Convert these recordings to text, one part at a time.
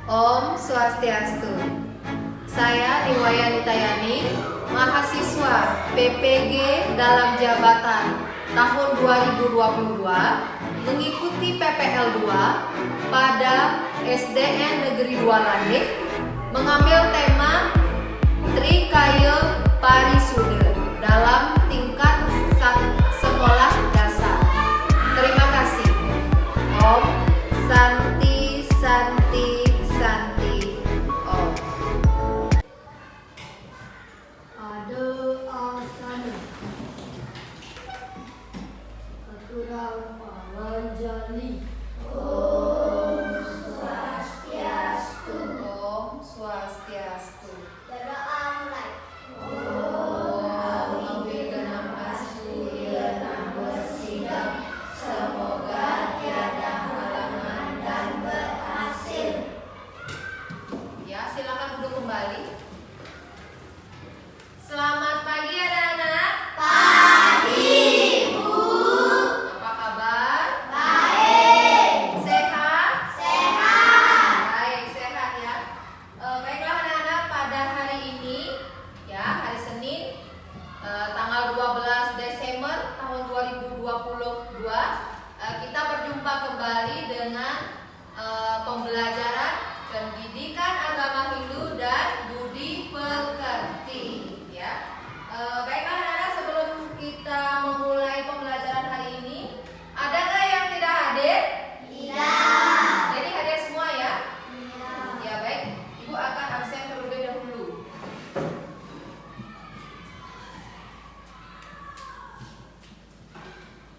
Om Swastiastu. Saya Niwayani Tayani, mahasiswa PPG dalam jabatan tahun 2022, mengikuti PPL 2 pada SDN Negeri 2 Landek, mengambil tema Trikaya Parisuda dalam tingkat sekolah dasar. Terima kasih. Om Santi Santi Santi Om. Ada asana Aturang Pawanjali. Om Swastiastu. Om Swastiastu. Om Wigenam Astuya Namo Sidam. Semoga tiada halangan dan berhasil. Ya, silakan duduk kembali. Selamat pagi anak-anak. Pagi, Bu. Apa kabar? Baik. Sehat? Sehat. Baik, sehat ya. Baiklah anak-anak, pada hari ini ya, hari Senin tanggal 12 Desember tahun 2022, kita berjumpa kembali dengan pembelajaran pendidikan agama Hindu dan budi pekerti ya. Baiklah anak-anak, sebelum kita memulai pembelajaran hari ini, ada nggak yang tidak hadir? Tidak. Jadi hadir semua ya? Tidak. Ya baik, Ibu akan absen terlebih dahulu.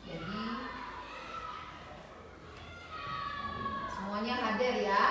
Jadi semuanya hadir ya.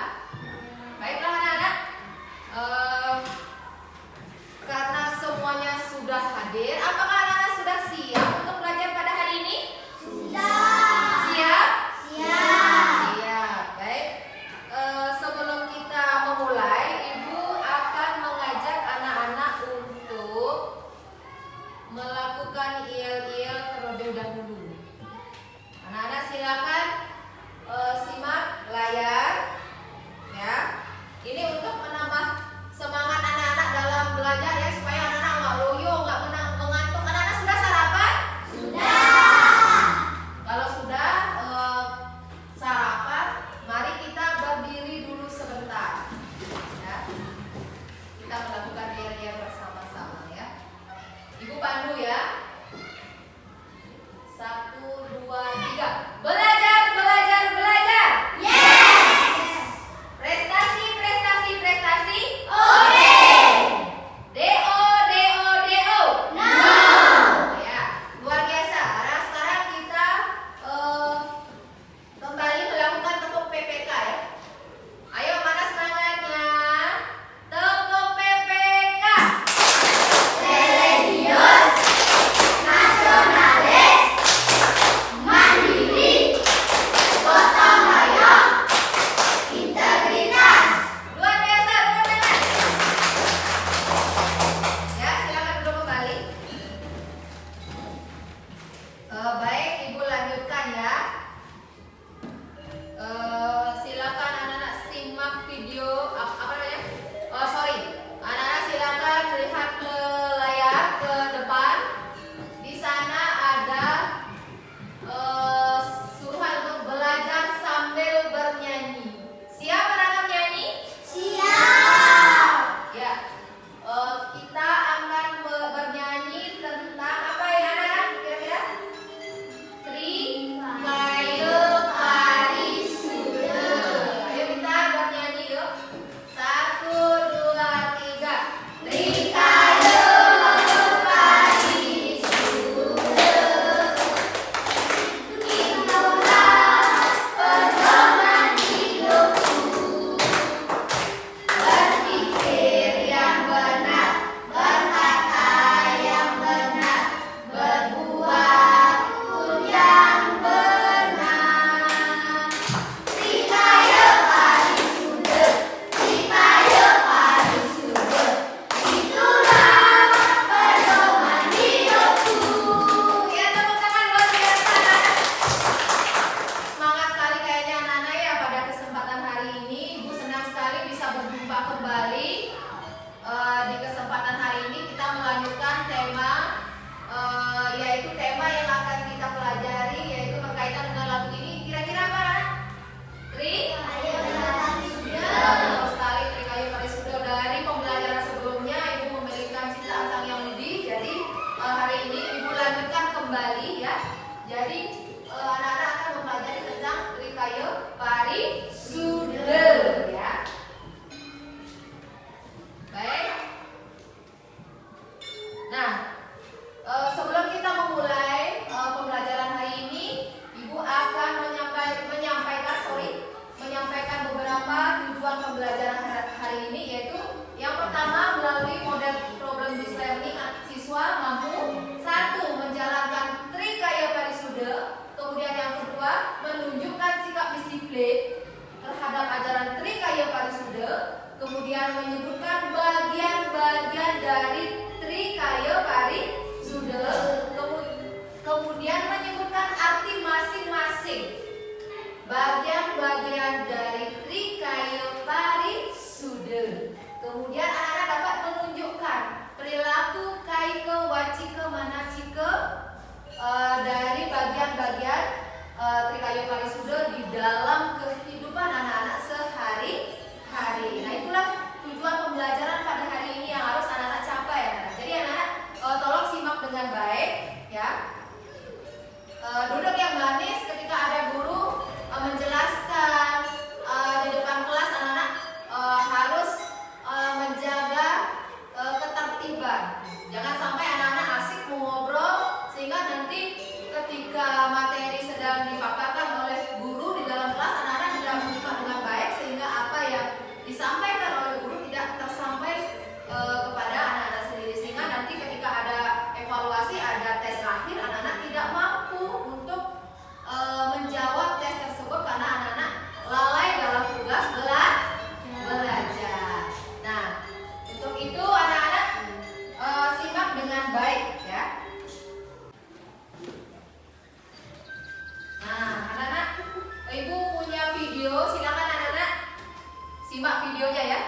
menyebutkan bagian-bagian dari Trikaya Parisuda. Kemudian menyebutkan arti masing-masing bagian-bagian dari Trikaya Parisuda. Kemudian anak-anak dapat menunjukkan perilaku kaika, wacika, manacika dari bagian-bagian Trikaya Parisuda di dalam kehidupan anak-anak sehari-hari. Nah, itulah tujuan pembelajaran pada hari ini yang harus anak-anak capai, anak-anak. Jadi anak-anak tolong simak dengan baik, ya. Duduk yang manis ketika ada guru menjelaskan di depan kelas. Anak-anak harus menjaga ketertiban. Jangan sampai anak-anak asik mengobrol sehingga nanti ketika materi sedang dipaparkan oleh guru di dalam kelas, anak-anak tidak menyimak dengan baik sehingga apa yang disampaikan oleh guru tidak tersampai kepada anak-anak sendiri, sehingga nanti ketika ada evaluasi, ada tes akhir, anak-anak tidak mampu untuk menjawab tes tersebut karena anak-anak lalai dalam tugas belajar. Nah, untuk itu anak-anak simak dengan baik, ya. Nah, anak-anak, ibu punya video, silakan anak-anak simak videonya, ya.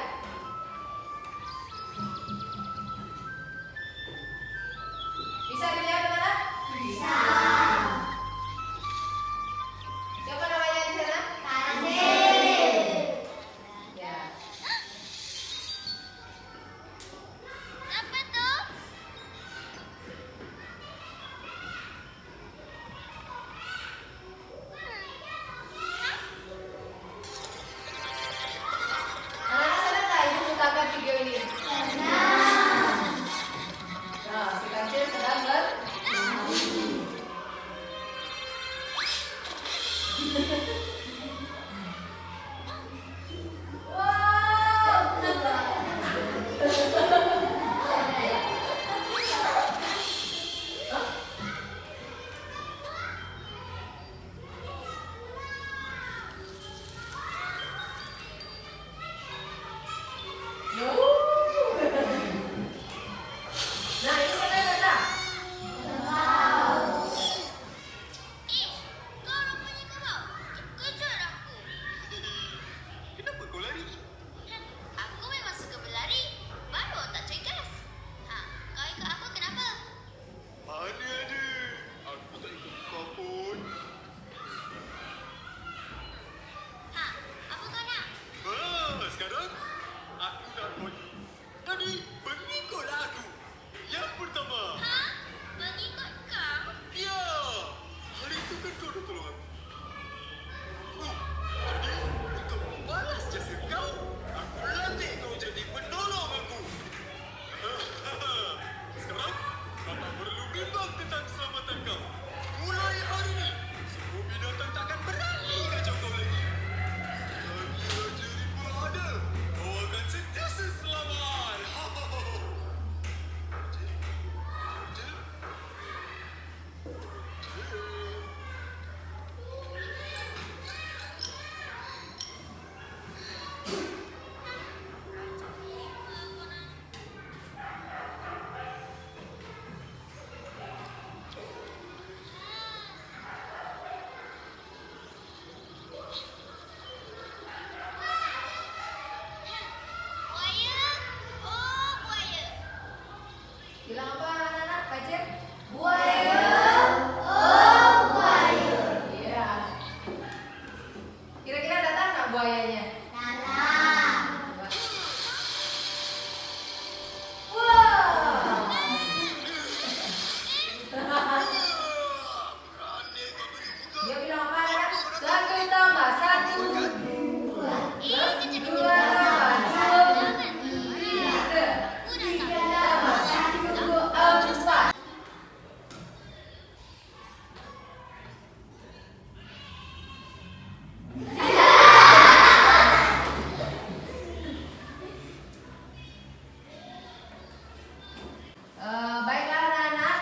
Bisa dilihat anak-anak? Bisa. Siapa namanya di sana? Ya. Apa tuh? Anak-anak senang nggak ibu putarkan video ini? Nah, si kancil sedang Nah, ini siapa yang datang? Ih, kau rupanya kau. Kejar aku. Kenapa kau lari? Aku memang suka berlari. Baru tak cuy gas. Kau ikut aku kenapa? Mana ada? Aku tak ikut kau pun. Apa kau nak? Sekarang aku nak buat. Tadi pengikutlah aku. Yang pertama. Mengikut kau? Ya. Hari itu kan kau dah tolong aku. Jadi untuk membalas jasa kau, aku latih kau jadi penolong aku. Sekarang kau tak perlu bimbang tentang keselamatan kau. Mulai hari ini, semua binatang takkan berani kacau kau lagi. Selagi Raja Ripple ada, kau akan sentiasa selamat. Buaya. Oh, buaya. Bilang apa anak-anak? Kancil? Buaya. Oh, buaya. Iya. Kira-kira datang nggak buayanya? Wah. Dia bilang apa anak? Satu tambah satu. Dua tambah dua. Tiga tambah satu. Empat. Baiklah anak-anak,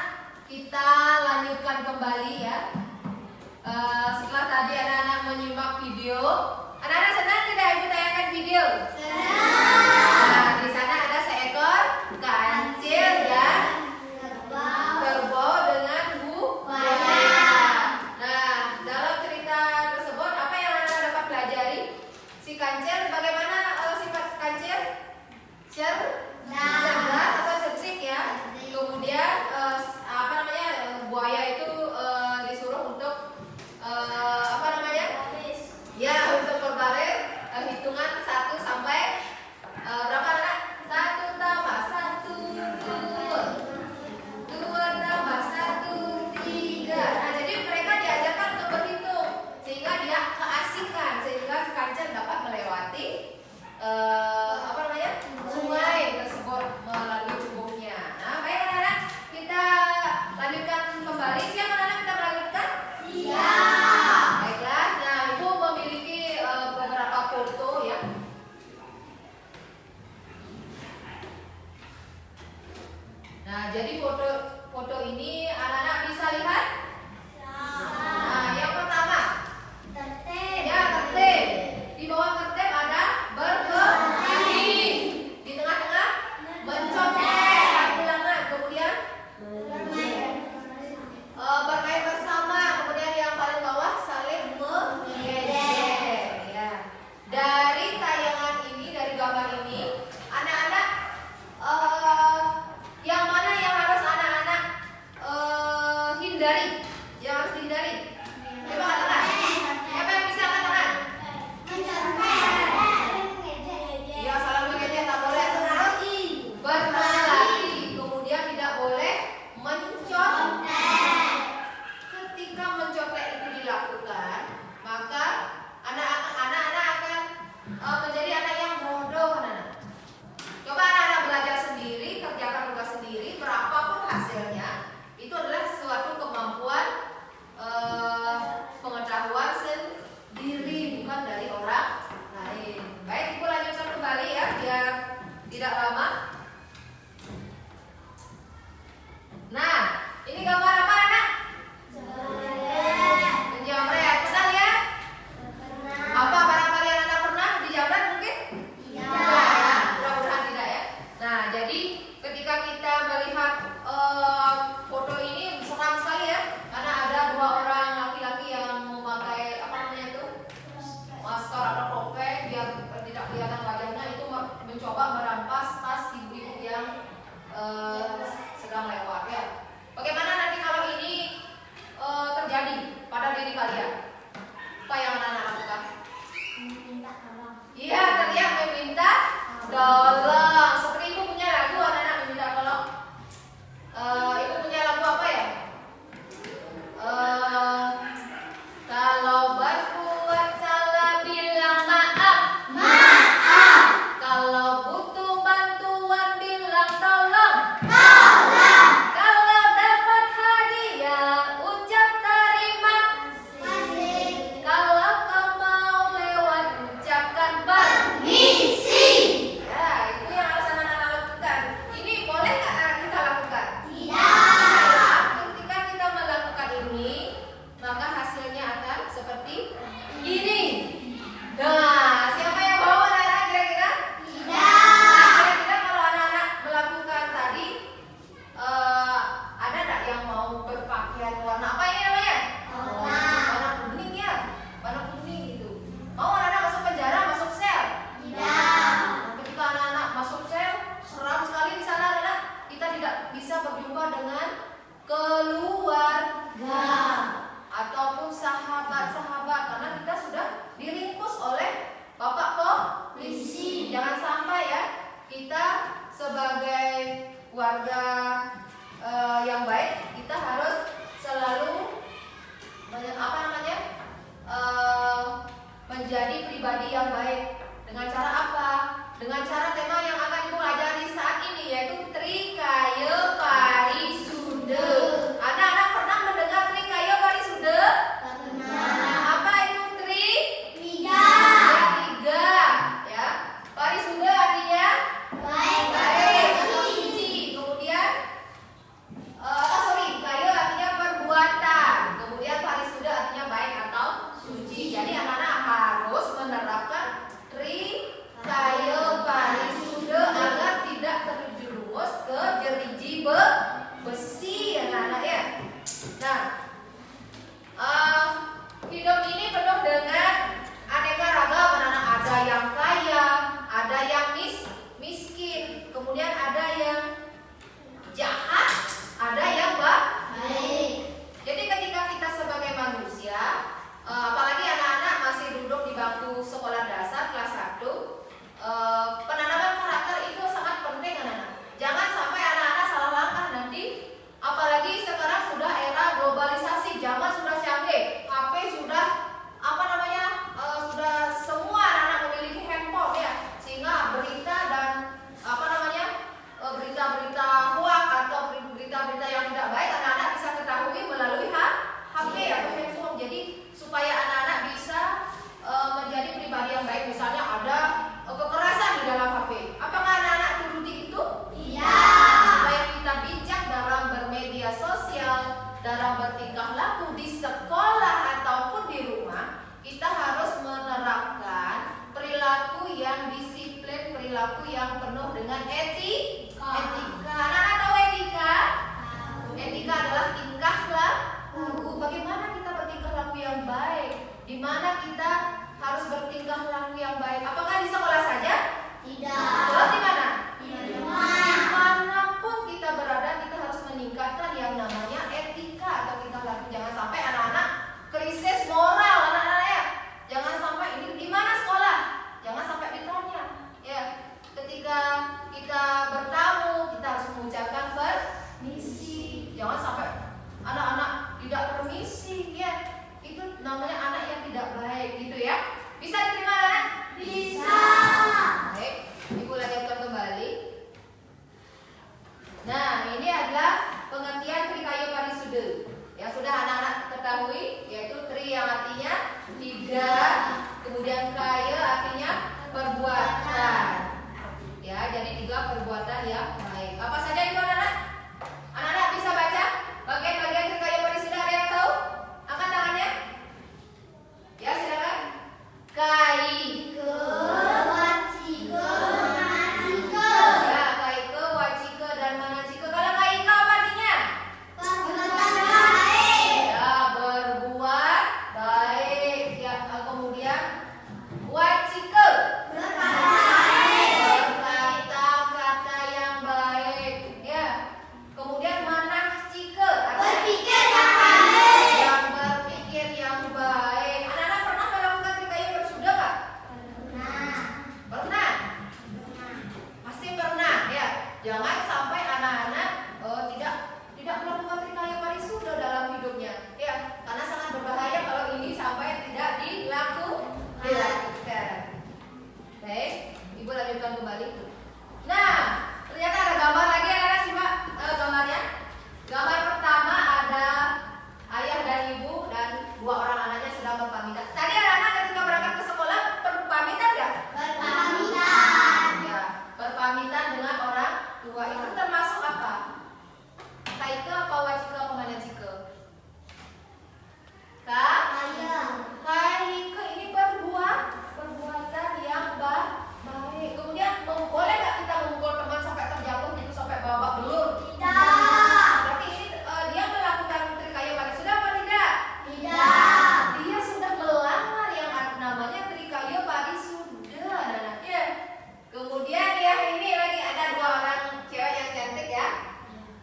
kita lanjutkan kembali, ya. Setelah tadi anak-anak menyimak video, anak-anak senang tidak ibu tayangkan video? kancil bagaimana sifat si kancil? Cerdas atau cerdik ya. Kemudian apa namanya buaya itu disuruh untuk apa namanya? Ya untuk berbaris hitungan 1 sampai berapa anak? 1 tambah 1 2 tambah 1 3. Nah jadi mereka diajarkan untuk berhitung sehingga dia keasikan sehingga si kancil dapat melewati apa namanya sungai tersebut melalui tubuhnya. Nah baik anak-anak kita lanjutkan kembali. Siap anak-anak kita melanjutkan? Siap. Baiklah. Nah ibu memiliki beberapa foto ya. Nah jadi foto ini anak-anak bisa lihat. Nah yang pertama ya tertib. Di bawah tertib ada berkeliling. Di tengah-tengah mencopet bilangan. Kemudian bermain bersama. Kemudian yang paling bawah saling mengejek. Ya. Dari tayangan ini, dari gambar ini, anak-anak yang mana yang harus anak-anak perilaku yang penuh dengan etika. Anak-anak tahu etika? Etika adalah tingkah laku. Bagaimana kita bertingkah laku yang baik? Di mana kita harus bertingkah laku yang baik? Apakah di sekolah saja? Tidak. Terus di mana? Di rumah. Dimanapun kita berada, kita harus meningkatkan yang namanya etika atau tingkah laku. Jangan sampai anak-anak krisis moral, anak-anak ya. Jangan sampai ini di mana sekolah? Jangan sampai ditanya. Ya, ketika kita bertamu, kita harus mengucapkan permisi. Jangan sampai anak-anak tidak permisi, ya. Itu namanya anak yang tidak baik, gitu ya. Bisa diterima, anak? Bisa. Baik, Ibu lanjutkan kembali. Nah, ini adalah pengertian trikayo parisude yang sudah anak-anak ketahui, yaitu tri yang artinya tiga, kemudian kaya artinya perbuatan. Ya, jadi tiga perbuatan yang baik. Apa saja itu anak-anak? Anak-anak bisa baca bagian-bagian trikayo parisude? Ada yang tahu? Angkat tangannya. Ya, silakan. Kai. Ya, kaike, wacike, dan manacike. Kalau kaike apa artinya? Ya, berbuat baik. Ya, kemudian wacike, berkata-kata yang baik. Ya, kemudian manacike, yang berpikir yang baik. Anak-anak pernah melakukan trikayo parisude, Kak? Pernah? Pasti pernah, ya. Jangan sampai anak-anak tidak melakukan trikayo parisude dalam hidupnya, ya. Karena sangat berbahaya kalau ini sampai tidak dilakukan. Baik, Ibu lanjutkan kembali. Nah, ternyata ada gambar lagi, anak-anak simak gambarnya. Gambar pertama ada ayah dan ibu dan dua orang anaknya sedang berpamitan. Tadi anak-anak ketika berangkat ke sekolah berpamitan nggak? Ya, berpamitan dengan orang tua itu termasuk apa? Kaike apa wacike apa manacike? Kak? Kaike ini perbuatan yang baik. Kemudian boleh nggak kita memukul teman sampai terjatuh gitu, sampai babak belur? Berarti ini dia melakukan trikayo parisude apa tidak? Dia sudah melanggar yang namanya trikayo parisude, anak-anak. Ya. Kemudian ya ini lagi ada dua orang cewek yang cantik ya,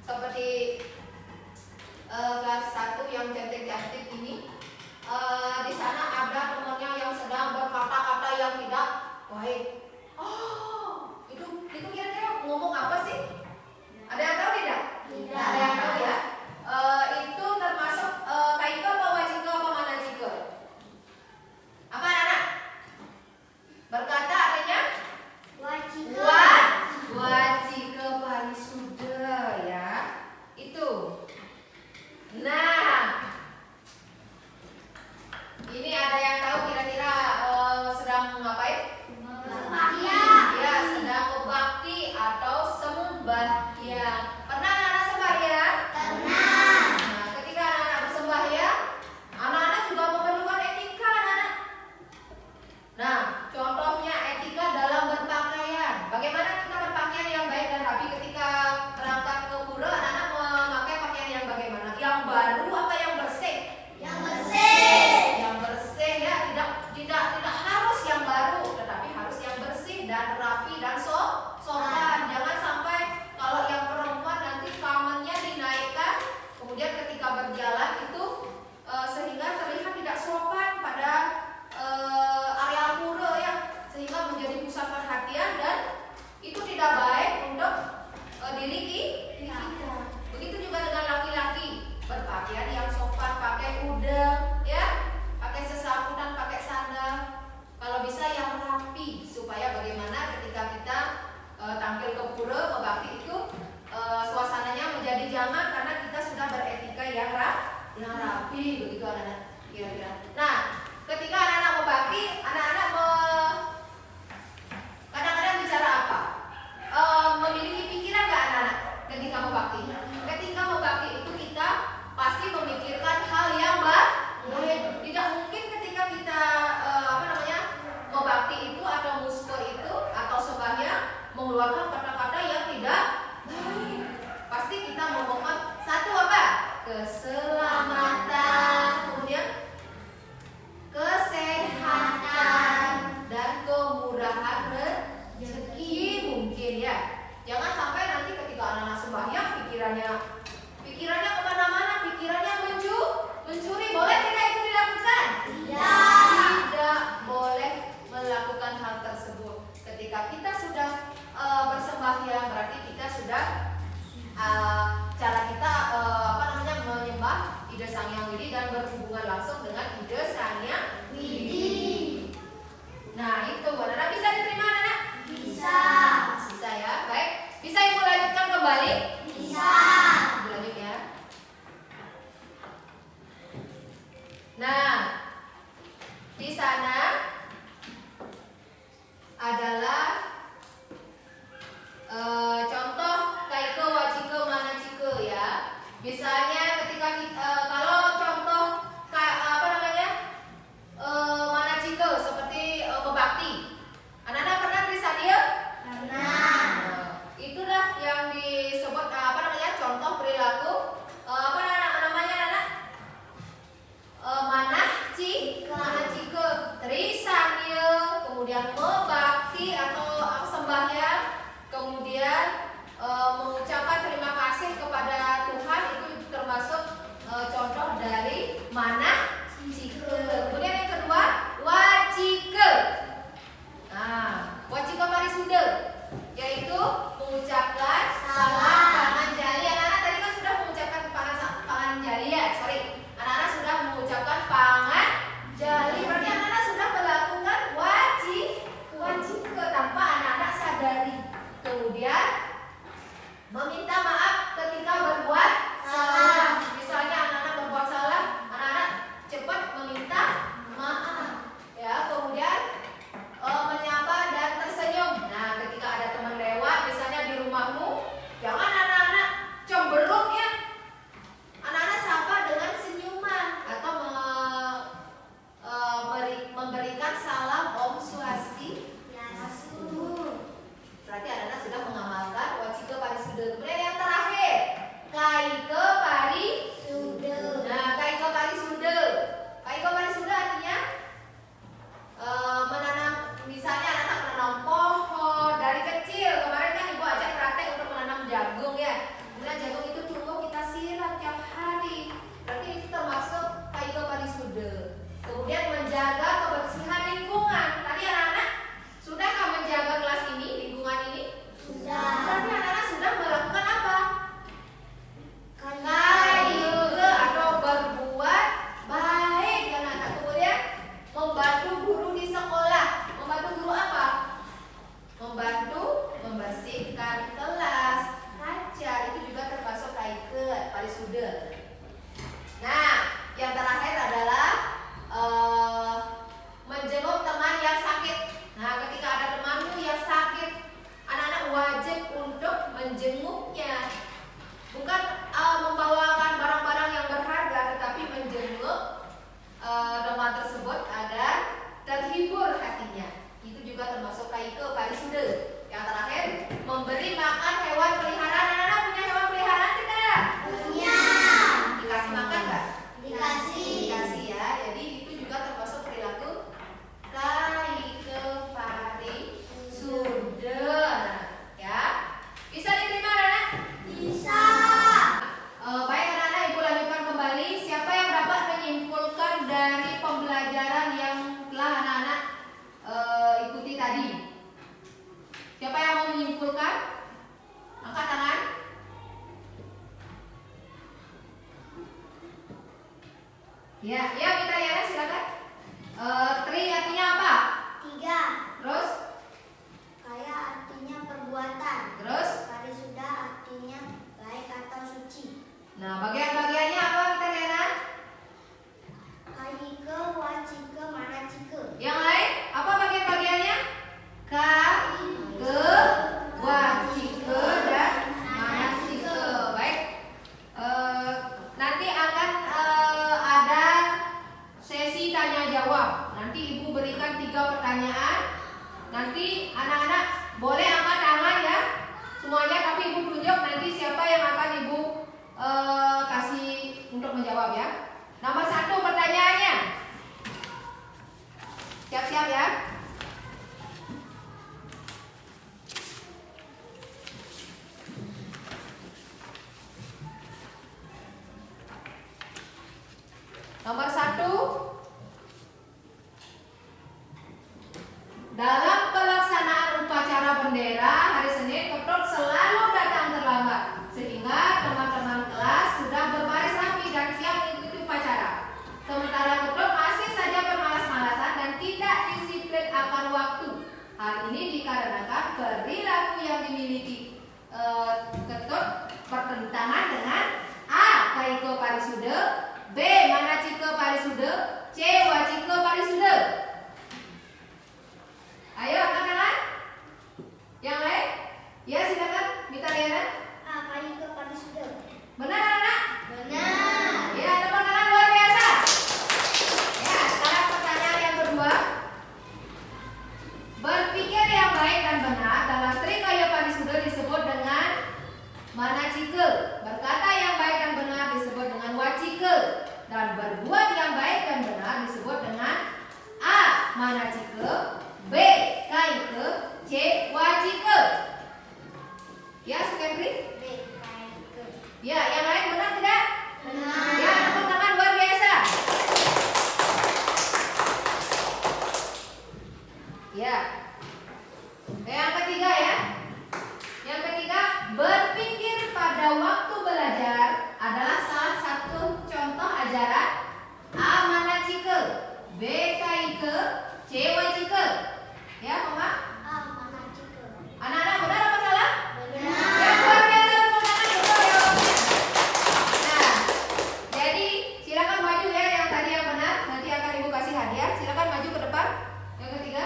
seperti kelas 1 yang cantik-cantik ini. Di sana ada temannya yang sedang berkata-kata yang tidak baik. Oh, itu kira-kira ngomong apa sih? Ada yang tahu tidak? Ada yang tahu ya? Itu termasuk kaike apa wacike apa manacike? Apa anak-anak? Berkata artinya? Wacike parisude, ya. Itu. Nah, ini ada yang tahu kira-kira sedang ngapain? Ya, sedang berbakti atau sembahyang. Pernah anak-anak sembahyang? Nah, ketika anak-anak bersembahyang, anak-anak juga memerlukan etika, anak-anak. Nah, contohnya etika dalam berpakaian. Bagaimana kita berpakaian yang baik dan rapi ketika berangkat ke pura? Anak-anak memakai pakaian yang bagaimana? Yang baru apa yang bersih? Yang bersih ya, tidak harus yang baru, tetapi harus yang bersih dan rapi dan sopan. Jangan sampai kalau yang perempuan nanti pamennya dinaikkan, kemudian ketika berjalan itu sehingga terlihat tidak sopan pada area pura ya, sehingga menjadi pusat perhatian dan itu tidak baik untuk diri kita. Begitu juga dengan laki-laki, berpakaian yang sopan, pakai udeng ya, pakai sesaputan, pakai sandal. Kalau bisa yang rapi, supaya bagaimana ketika kita tampil ke pura, ke bakti itu suasananya menjadi jamak karena kita sudah beretika yang rapi, begitu anak-anak. Kira-kira. Nah, ketika anak-anak mau bakti, anak-anak ketika kita sudah bersembahyang, berarti kita sudah cara kita menyembah ide Sang Hyang Widi dan berhubungan langsung dengan ide Sang Hyang Widi. Nah itu, anak-anak bisa diterima anak-anak? Bisa. Bisa ya, baik. Bisa Ibu lanjutkan kembali? Bisa. Ibu lanjut ya. Nah, di sana adalah contoh kaike, wacike, manacike ya. Misalnya ketika kita, kalau contoh manacike seperti membakti. Anak-anak pernah tulisan dia? Pernah. Itulah yang disebut contoh perilaku anak-anak? Manacike, trisanya, kemudian membakti atau sembahyang, kemudian mengucapkan terima kasih kepada Tuhan, itu termasuk contoh dari manacike. Kemudian yang kedua, wacike. Nah, wacike parisuda, yaitu mengucapkan salam pangan jali. Anak-anak tadi kan sudah mengucapkan pangan jali ya, anak-anak sudah mengucapkan pangan jali, berarti anak-anak sudah melakukan wacike tanpa anak-anak sadari. Kemudian meminta maaf ketika berbuat salah. Misalnya anak-anak berbuat salah, anak-anak cepat meminta maaf ya. Kemudian menyapa dan tersenyum. Nah, ketika ada teman lewat misalnya di rumahmu, jangan anak-anak cemberut ya. Anak-anak sapa dengan senyuman atau memberikan salam Om Swastiastu. Berarti anak-anak sudah mengamalkan wacike parisuda. Kemudian yang terakhir, kaike parisuda. Nah, kaike parisuda. Kaike parisuda artinya menanam, misalnya anak-anak menanam pohon dari kecil. Kemarin kan Ibu ajak praktek untuk menanam jagung ya. Kemudian jagung itu tumbuh, kita siram tiap hari. Berarti itu termasuk kaike parisuda. Kemudian menjaga kebersihan lingkungan. Tadi anak-anak sudahkah menjaga kelas ini, lingkungan ini? Sudah. Berarti anak-anak sudah melakukan apa? Kaike atau berbuat baik anak-anak. Kemudian membantu guru di sekolah. Membantu guru apa? Membantu membersihkan kelas, kaca, itu juga termasuk kaike parisuda. Nah, yang terakhir adalah menjenguk teman yang sakit. Nah, ketika ada temanmu yang sakit, anak-anak wajib untuk menjenguknya. Bukan membawakan barang-barang yang berharga, tetapi menjenguk teman tersebut agar terhibur hatinya. Itu juga termasuk kaike parisuda. Yang terakhir, memberi makan hewan peliharaan. Anak-anak punya hewan peliharaan tidak? Punya. Dikasih makan nggak? Dikasih. Dikasih ya. Jadi itu juga termasuk perilaku kaike parisuda. Ya. Bisa diterima anak-anak? Bisa. Baik anak-anak, Ibu lanjutkan kembali. Siapa yang dapat menyimpulkan dari pembelajaran yang telah anak-anak ikuti tadi? Siapa yang mau menyimpulkan? Angkat tangan. Ya, Mitra Yana silakan. Tri artinya apa? 3. Terus? Kaya artinya perbuatan. Terus? Parisuda artinya baik atau suci. Nah, bagian-bagiannya apa Mitra Yana? Kaike, wacike, manacike. Yang lain? Apa bagian-bagiannya? Kaike, wacike, dan manacike. Baik. Nanti akan ada sesi tanya jawab. Nanti Ibu berikan 3 pertanyaan. Nanti anak-anak boleh angkat tangan ya semuanya, tapi Ibu tunjuk nanti siapa yang akan Ibu kasih untuk menjawab ya. Nomor 1 pertanyaannya. Siap-siap ya. Nomor 1, dalam pelaksanaan upacara dikarenakan perilaku yang dimiliki ketut bertentangan dengan A. Kaiko parisude, B. Manachike parisude, C. Wachike parisude. Ayo angkat tangan. Yang lain? Ya silakan, Mita Riana. Kaiko parisude. Benar anak? Benar. Ya, tepuk tangan luar biasa. Ya, sekarang pertanyaan yang kedua. Berpikir yang baik dan benar dalam Trikaya Parisude disebut dengan Manachike. Berkata yang baik dan benar disebut dengan Wachike. Dan berbuat yang baik dan benar disebut dengan A. Manachike, B. Kaike, C. Wachike. Ya, Sekendri? Kaiko. Ya, yang lain benar tidak? Benar. Ya, tepuk tangan luar biasa. Ya. Yang ketiga ya. Yang ketiga, berpikir pada waktu belajar adalah salah satu contoh ajaran A. Manachike, B. Kaike, C. Wachike. Ya, Mama? Manachike. Anak-anak benar apa salah? Benar. Ya, luar biasa, tepuk tangan betul ya. Nah, jadi silakan maju ya yang tadi yang benar. Nanti akan Ibu kasih hadiah. Silakan maju ke depan. Yang ketiga.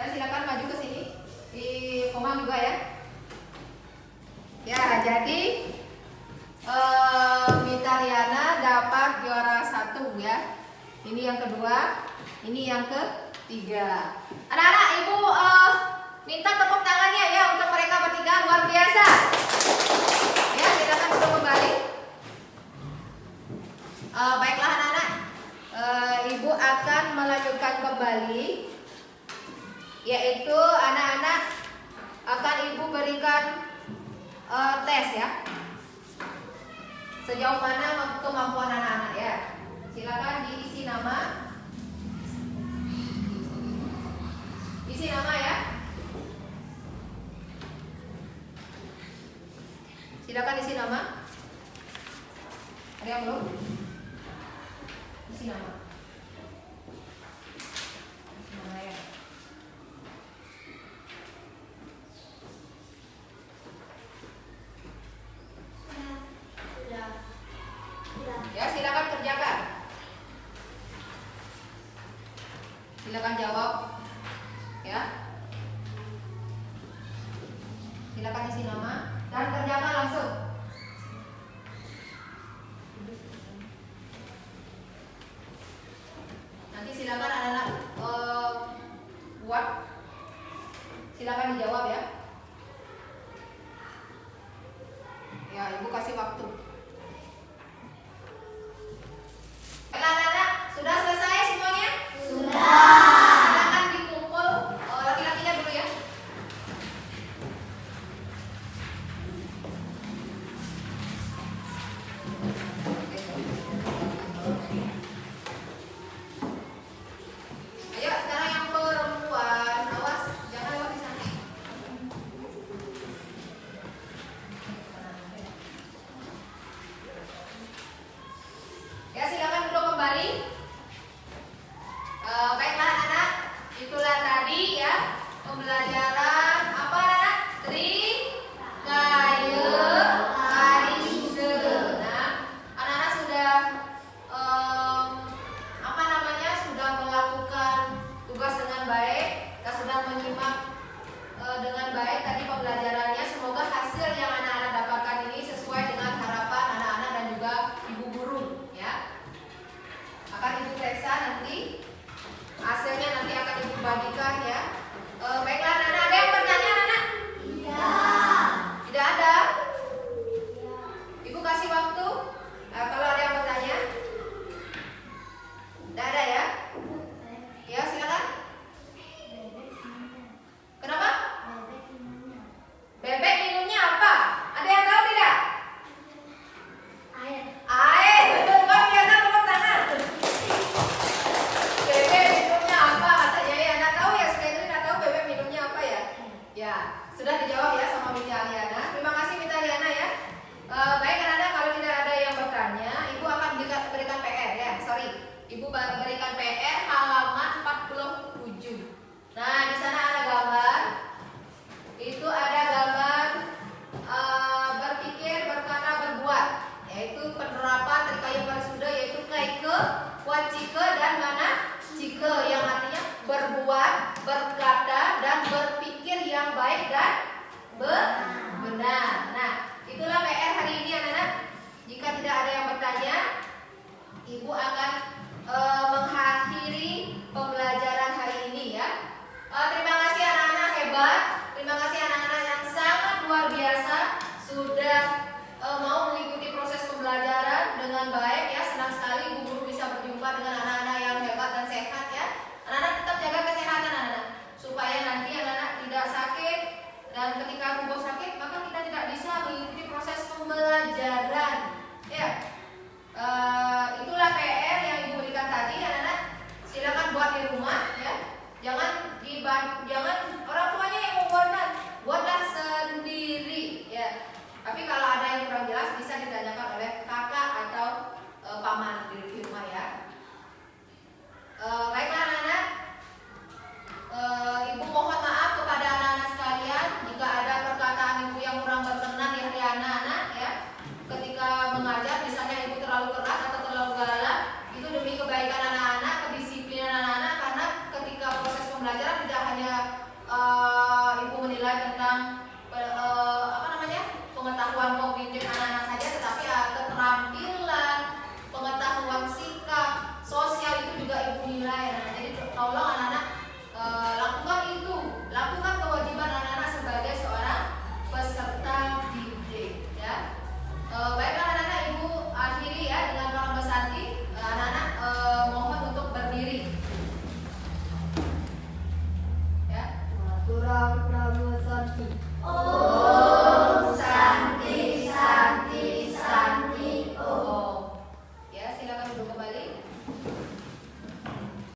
Ya, silakan maju ke sini. Di Komang juga ya. Ya, jadi Mita Riana dapat juara 1 ya. Ini yang kedua, ini yang ketiga. Anak-anak, Ibu minta tepuk tangannya ya untuk mereka bertiga, luar biasa. Ya, silakan duduk kembali. Baiklah anak-anak, Ibu akan melanjutkan kembali, yaitu anak-anak akan Ibu berikan tes ya. Sejauh mana kemampuan anak-anak ya. Silakan diisi nama. Isi nama ya. Silakan isi nama. Ada yang belum? Isi nama. Nama ya. Sudah. Ya, silakan kerjakan. Silakan jawab. Ya. Silakan isi nama dan kerjakan langsung. Nanti silakan anak-anak buat. Silakan dijawab ya. Ya, Ibu kasih waktu. Anak-anak, sudah selesai semuanya? Sudah. Silakan dikumpul laki-lakinya dulu ya. Ayo sekarang yang perempuan, awas jangan lewat di sana. Ya, silakan duduk kembali. Baiklah anak-anak, itulah tadi ya pembelajaran apa anak? Trikaya Parisude. Nah, anak-anak sudah apa namanya? Sudah melakukan tugas dengan baik, dan sudah menyimak dengan baik tadi pembelajarannya. Semoga hasil yang anak-anak dapatkan ini sesuai dengan harapan anak-anak dan juga ibu guru ya. Akan Ibu periksa nanti. Hasilnya nanti akan Ibu bagikan ya. Baiklah anak-anak, ada yang bertanya anak? Tidak ada? Ibu kasih waktu. Kalau ada yang bertanya. Tidak ada ya? Ya, silakan. Kenapa? Bebek minumnya apa? Ada yang tahu tidak? Air. Air. Luar biasa, tepuk tangan. Bebek minumnya apa katanya ya? Nggak tahu ya, Sekendri nggak tahu bebek minumnya apa ya? Ya, sudah dijawab ya sama Mita Aliana. Terima kasih Mita Aliana ya. Baik anak-anak, kalau tidak ada yang bertanya, Ibu akan berikan PR ya. Sorry, Ibu berikan PR halaman 47. Nah, di sana ada gambar Terima kasih anak-anak yang sangat luar biasa sudah mau mengikuti proses pembelajaran dengan baik ya. Senang sekali Ibu Guru bisa berjumpa dengan anak-anak yang hebat dan sehat ya. Anak-anak tetap jaga kesehatan anak-anak supaya nanti anak-anak tidak sakit, dan ketika tubuh sakit maka kita tidak bisa mengikuti proses pembelajaran ya. Itulah PR yang Ibu berikan tadi anak-anak. Silakan buat di rumah ya. Jangan orang tuanya yang membuatkan, buatlah sendiri ya. Tapi kalau ada yang kurang jelas bisa ditanyakan oleh kakak atau paman di rumah ya. Baiklah anak-anak, Ibu mohon maaf kepada anak-anak sekalian jika ada perkataan Ibu yang kurang berkenan di hati anak-anak ya. Ketika mengajar misalnya Ibu terlalu keras atau terlalu galak, itu demi kebaikan anak-anak, kedisiplinan anak-anak, karena ketika proses pembelajaran tidak hanya Ibu menilai tentang pengetahuan kognitif anak-anak saja, tetapi keterampilan, pengetahuan sikap, sosial itu juga Ibu nilai. Jadi tolong anak-anak lakukan itu, lakukan kewajiban anak-anak sebagai seorang peserta didik ya. Baiklah anak-anak, Ibu akhiri ya dengan Palang Besanti. Anak-anak mohon untuk berdiri ya. Palang Besanti. Oh.